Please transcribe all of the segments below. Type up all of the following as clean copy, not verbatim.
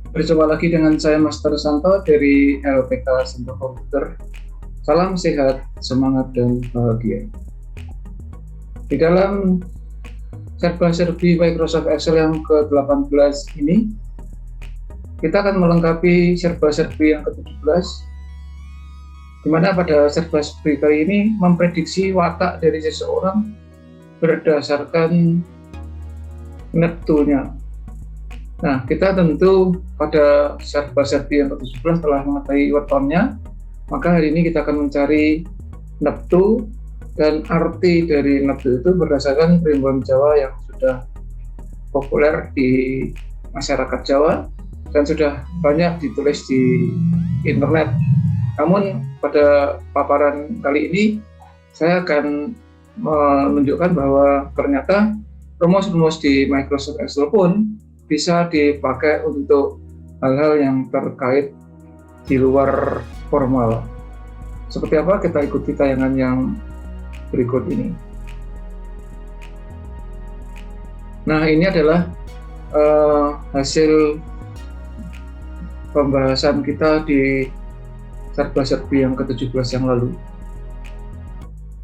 Berjumpa lagi dengan saya Master Santo dari LPK Santo Komputer. Salam sehat, semangat, dan bahagia. Di dalam serba-serbi Microsoft Excel yang ke-18 ini, kita akan melengkapi serba-serbi yang ke-17, di mana pada serba-serbi kali ini memprediksi watak dari seseorang berdasarkan neptunya. Nah, kita tentu pada serba-serbi yang ke-17 telah mengetahui wetonnya, maka hari ini kita akan mencari neptu dan arti dari neptu itu berdasarkan primbon Jawa yang sudah populer di masyarakat Jawa dan sudah banyak ditulis di internet. Namun pada paparan kali ini saya akan menunjukkan bahwa ternyata rumus-rumus di Microsoft Excel pun bisa dipakai untuk hal-hal yang terkait di luar formal. Seperti apa? Kita ikuti tayangan yang berikut ini. Nah, ini adalah hasil pembahasan kita di serba-serbi yang ke-17 yang lalu.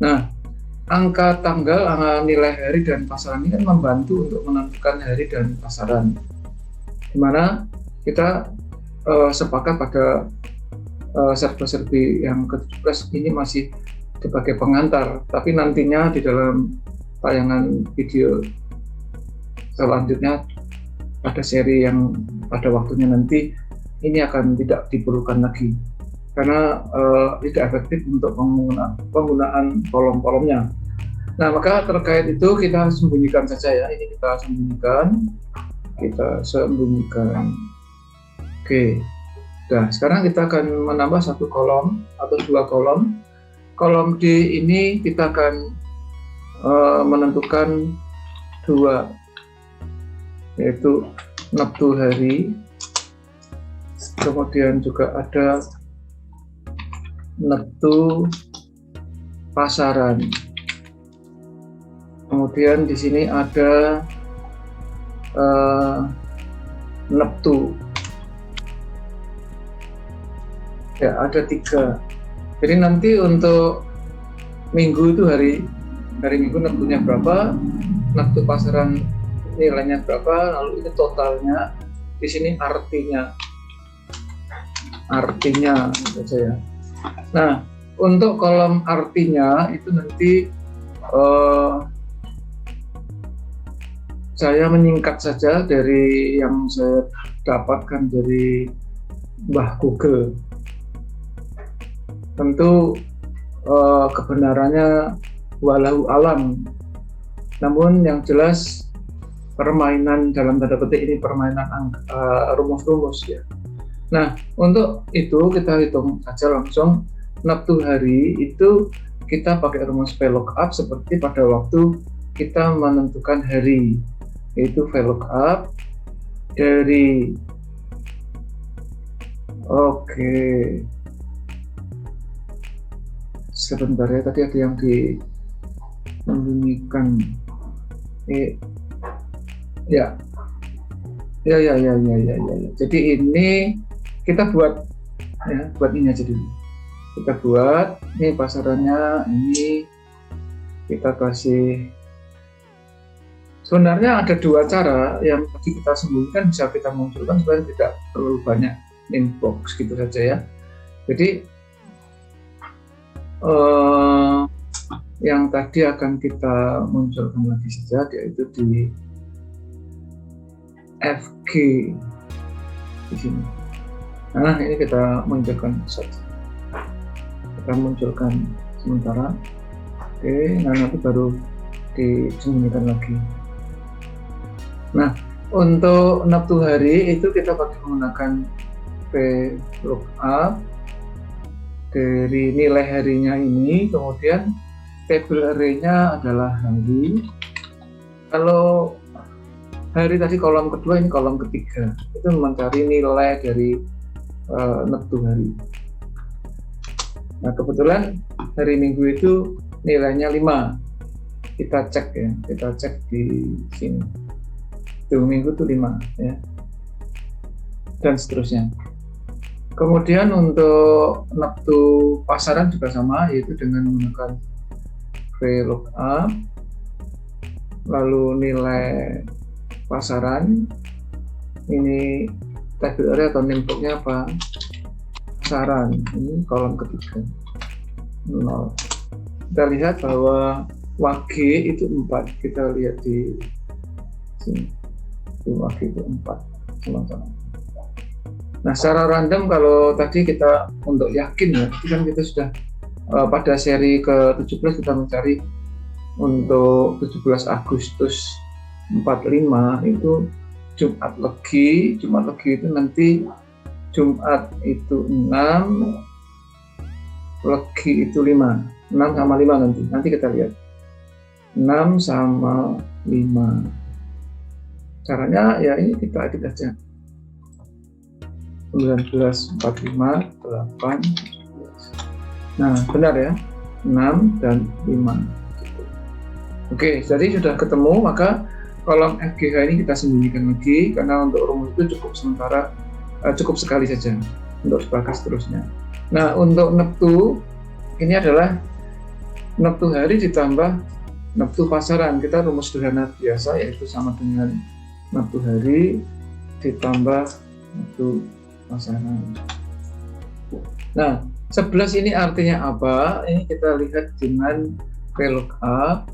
Nah, angka tanggal, nilai hari dan pasaran ini kan membantu untuk menentukan hari dan pasaran, di mana kita sepakat pada serba-serbi yang ke-17 ini masih sebagai pengantar, tapi nantinya di dalam tayangan video selanjutnya pada seri yang pada waktunya nanti ini akan tidak diperlukan lagi karena tidak efektif untuk penggunaan kolom-kolomnya. Nah, maka terkait itu kita sembunyikan saja ya. Ini kita sembunyikan. Oke. Nah, sekarang kita akan menambah satu kolom atau dua kolom. Kolom D ini kita akan menentukan dua, yaitu neptu hari. Kemudian juga ada neptu pasaran. Kemudian di sini ada neptu. Ya, ada 3. Jadi nanti untuk minggu itu hari minggu neptunya berapa, neptu pasaran nilainya berapa, lalu ini totalnya, di sini artinya saja ya. Nah, untuk kolom artinya itu nanti saya menyingkat saja dari yang saya dapatkan dari Mbah Google. Tentu kebenarannya walau alam. Namun yang jelas permainan dalam tanda petik ini permainan rumus-rumus ya. Nah, untuk itu kita hitung saja langsung neptu hari itu kita pakai rumus VLOOKUP seperti pada waktu kita menentukan hari, yaitu VLOOKUP dari sebentar ya, tadi ada yang disembunyikan. Ya. Jadi ini kita buat ini aja dulu. Kita buat ini pasarannya, ini kita kasih. Sebenarnya ada 2 cara. Yang tadi kita sembunyikan bisa kita munculkan supaya tidak terlalu banyak inbox gitu saja ya. Jadi yang tadi akan kita munculkan lagi saja, yaitu di FG di sini. Nah, ini kita munculkan saja. Kita munculkan sementara. Oke, nah nanti baru disembunyikan lagi. Nah, untuk neptu hari itu kita pakai menggunakan VLOOKUP dari nilai harinya ini, kemudian tabel array-nya adalah hari. Kalau hari tadi kolom kedua, ini kolom ketiga, itu mencari nilai dari neptu hari. Nah, kebetulan hari Minggu itu nilainya 5. Kita cek ya, kita cek di sini. Itu Minggu itu 5 ya. dan seterusnya. Kemudian untuk neptu pasaran juga sama, yaitu dengan menggunakan VLOOKUP, lalu nilai pasaran, ini table array atau name box-nya apa? Pasaran, ini kolom ketiga 0. Kita lihat bahwa WAG itu 4, kita lihat di sini, WAG itu 4 sama-sama. Nah, secara random kalau tadi kita untuk yakin ya, kan kita sudah pada seri ke-17 kita mencari untuk 17 Agustus 45 itu Jumat Legi itu nanti Jumat itu 6, Legi itu 5, 6 sama 5 nanti kita lihat 6 sama 5. Caranya ya ini kita edit aja 19, 45, 8, 17. Nah, benar ya, 6 dan 5. Oke, jadi sudah ketemu, maka kolom FGH ini kita sembunyikan lagi, karena untuk rumus itu cukup sekali saja untuk sebagai seterusnya. Nah, untuk neptu, ini adalah neptu hari ditambah neptu pasaran. Kita rumus sederhana biasa, yaitu sama dengan neptu hari ditambah neptu pasaran. Nah, 11 ini artinya apa? Ini kita lihat dengan VLOOKUP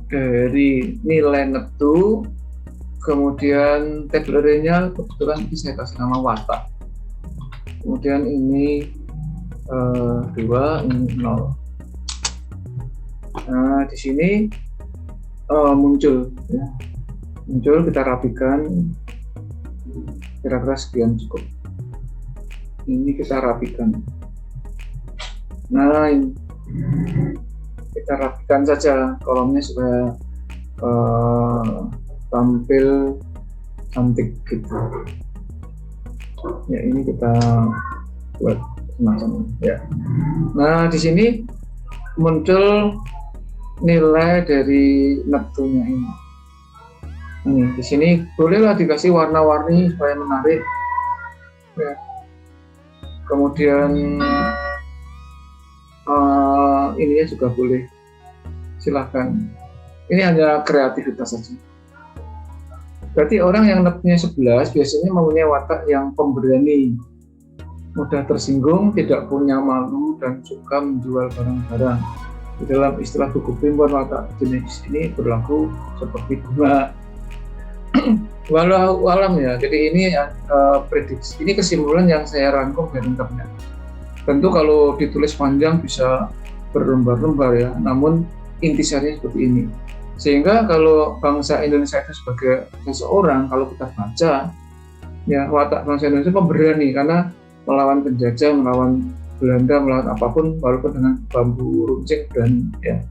dari nilai neptu, kemudian table array-nya kebetulan ini saya kasih nama watak. Kemudian ini 2, ini 0. Nah, di sini muncul ya. Muncul, kita rapikan, kira-kira sekian cukup. Ini kita rapikan. Nah, ini kita rapikan saja kolomnya supaya tampil cantik gitu. Ya, ini kita buat semacam ya. Nah, di sini muncul nilai dari neptunya ini. Di sini bolehlah dikasih warna-warni supaya menarik. Ya. Kemudian ininya juga boleh, silahkan. Ini hanya kreativitas saja. Berarti orang yang neptunya 11 biasanya mempunyai watak yang pemberani, mudah tersinggung, tidak punya malu, dan suka menjual barang-barang. Di dalam istilah buku primbon, watak jenis ini berlaku seperti bunga. Walau alam ya, jadi ini prediksi, ini kesimpulan yang saya rangkum dari internet. Tentu kalau ditulis panjang bisa berlembar-lembar ya, namun intisarinya seperti ini. Sehingga kalau bangsa Indonesia itu sebagai seseorang, kalau kita baca ya, watak bangsa Indonesia pemberani karena melawan penjajah, melawan Belanda, melawan apapun, walaupun dengan bambu runcing, dan ya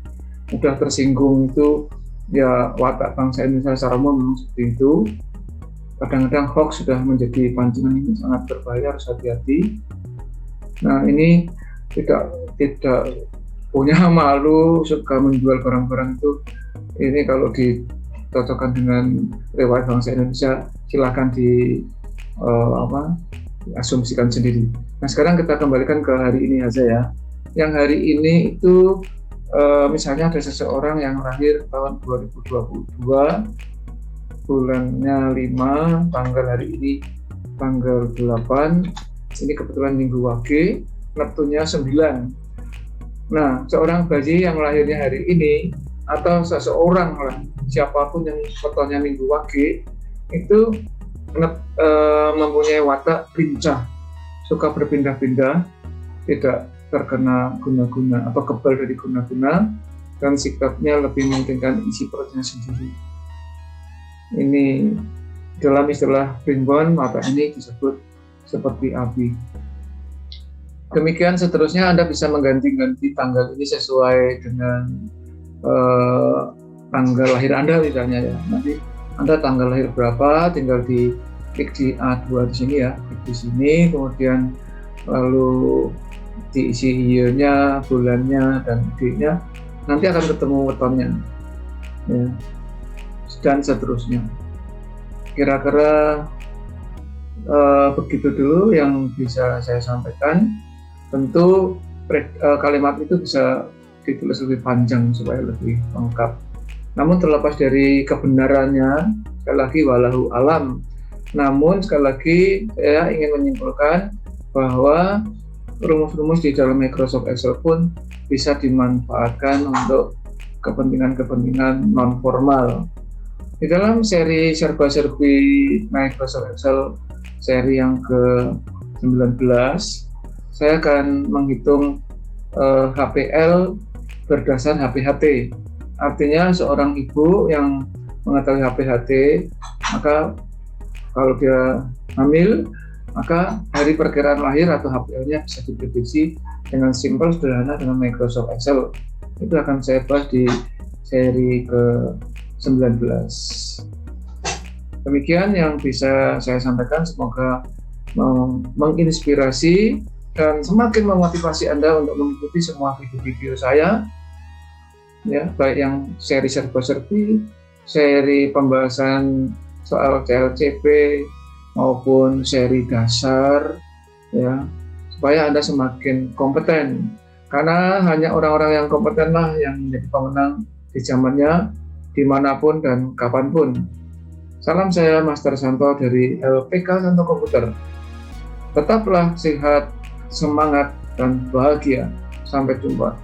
mudah tersinggung itu ya watak bangsa Indonesia secara umum memang seperti itu. Kadang-kadang hoax sudah menjadi pancingan, ini sangat berbahaya, harus hati-hati. Nah, ini tidak punya malu, suka menjual barang-barang itu. Ini kalau dicocokkan dengan riwayat bangsa Indonesia, silakan diasumsikan sendiri. Nah, sekarang kita kembalikan ke hari ini aja ya. Yang hari ini itu misalnya ada seseorang yang lahir tahun 2022, bulannya 5, tanggal hari ini tanggal 8, ini kebetulan minggu Wage, neptunya 9. Nah, seorang bayi yang lahirnya hari ini, atau seseorang lah, siapapun yang fotonya minggu Wage, itu mempunyai watak lincah, suka berpindah-pindah, tidak terkena guna-guna atau kebal dari guna-guna, dan sikapnya lebih mementingkan isi perutnya sendiri. Ini dalam istilah primbon, watak ini disebut seperti api. Demikian seterusnya, Anda bisa mengganti-ganti tanggal ini sesuai dengan tanggal lahir Anda misalnya ya. Nanti Anda tanggal lahir berapa, tinggal klik di A2 di sini ya, klik di sini, kemudian lalu diisi year-nya, bulannya, dan date-nya, nanti akan ketemu wetonnya ya, dan seterusnya. Kira-kira begitu dulu yang bisa saya sampaikan. Tentu kalimat itu bisa ditulis lebih panjang supaya lebih lengkap. Namun terlepas dari kebenarannya, sekali lagi walahu alam. Namun sekali lagi saya ingin menyimpulkan bahwa rumus-rumus di dalam Microsoft Excel pun bisa dimanfaatkan untuk kepentingan-kepentingan non formal. Di dalam seri serba-serbi Microsoft Excel seri yang ke-19, saya akan menghitung HPL berdasar HPHT. Artinya seorang ibu yang mengetahui HPHT, maka kalau dia hamil, maka hari perkiraan lahir atau HPL-nya bisa diprediksi dengan simpel sederhana dengan Microsoft Excel. Itu akan saya bahas di seri ke-19. Demikian yang bisa saya sampaikan, semoga menginspirasi dan semakin memotivasi Anda untuk mengikuti semua video-video saya, ya, baik yang seri serba-serbi, seri pembahasan soal CLCP maupun seri dasar, ya, supaya Anda semakin kompeten. Karena hanya orang-orang yang kompetenlah yang menjadi pemenang di zamannya, dimanapun dan kapanpun. Salam, saya Master Santo dari LPK Santo Komputer. Tetaplah sehat, semangat, dan bahagia. Sampai jumpa.